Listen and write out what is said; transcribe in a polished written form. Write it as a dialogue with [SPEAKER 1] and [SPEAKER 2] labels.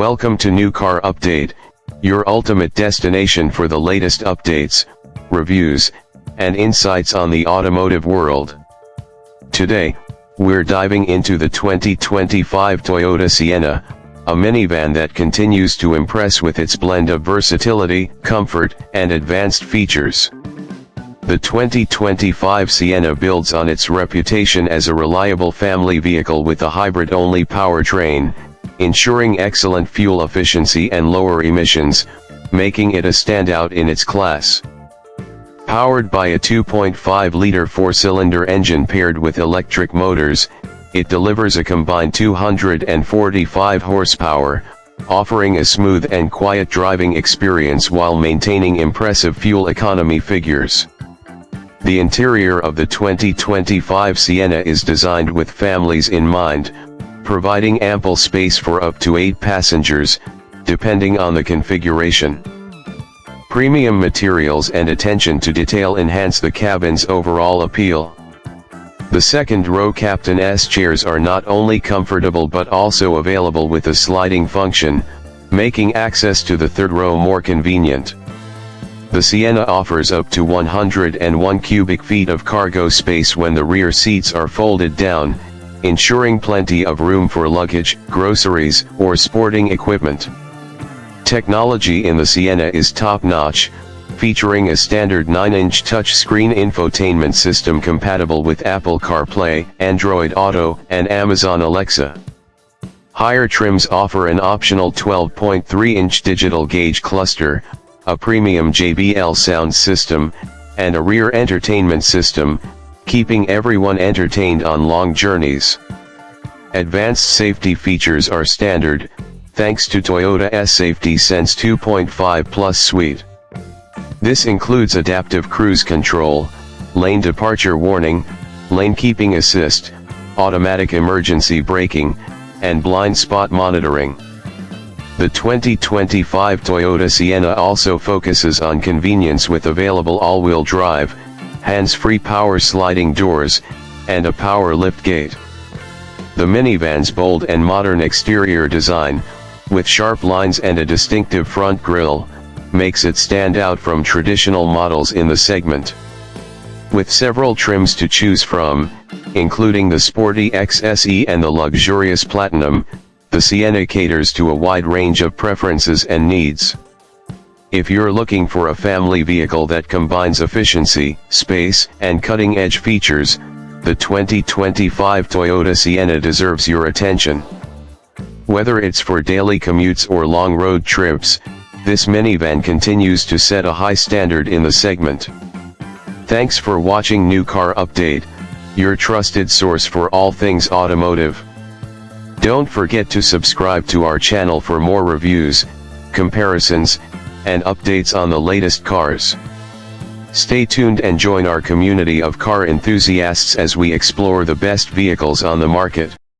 [SPEAKER 1] Welcome to New Car Update, your ultimate destination for the latest updates, reviews, and insights on the automotive world. Today, we're diving into the 2025 Toyota Sienna, a minivan that continues to impress with its blend of versatility, comfort, and advanced features. The 2025 Sienna builds on its reputation as a reliable family vehicle with a hybrid-only powertrain, ensuring excellent fuel efficiency and lower emissions, making it a standout in its class. Powered by a 2.5-liter four-cylinder engine paired with electric motors, it delivers a combined 245 horsepower, offering a smooth and quiet driving experience while maintaining impressive fuel economy figures. The interior of the 2025 Sienna is designed with families in mind, providing ample space for up to 8 passengers, depending on the configuration. Premium materials and attention to detail enhance the cabin's overall appeal. The second-row Captain S chairs are not only comfortable but also available with a sliding function, making access to the third row more convenient. The Sienna offers up to 101 cubic feet of cargo space when the rear seats are folded down, ensuring plenty of room for luggage, groceries, or sporting equipment. Technology in the Sienna is top-notch, featuring a standard 9-inch touchscreen infotainment system compatible with Apple CarPlay, Android Auto, and Amazon Alexa. Higher trims offer an optional 12.3-inch digital gauge cluster, a premium JBL sound system, and a rear entertainment system, keeping everyone entertained on long journeys. Advanced safety features are standard, thanks to Toyota's Safety Sense 2.5 Plus suite. This includes adaptive cruise control, lane departure warning, lane keeping assist, automatic emergency braking, and blind spot monitoring. The 2025 Toyota Sienna also focuses on convenience with available all-wheel drive, hands-free power sliding doors, and a power liftgate. The minivan's bold and modern exterior design, with sharp lines and a distinctive front grille, makes it stand out from traditional models in the segment. With several trims to choose from, including the Sporty XSE and the luxurious Platinum, the Sienna caters to a wide range of preferences and needs. If you're looking for a family vehicle that combines efficiency, space, and cutting-edge features, the 2025 Toyota Sienna deserves your attention. Whether it's for daily commutes or long road trips, this minivan continues to set a high standard in the segment. Thanks for watching New Car Update, your trusted source for all things automotive. Don't forget to subscribe to our channel for more reviews, comparisons, and updates on the latest cars. Stay tuned and join our community of car enthusiasts as we explore the best vehicles on the market.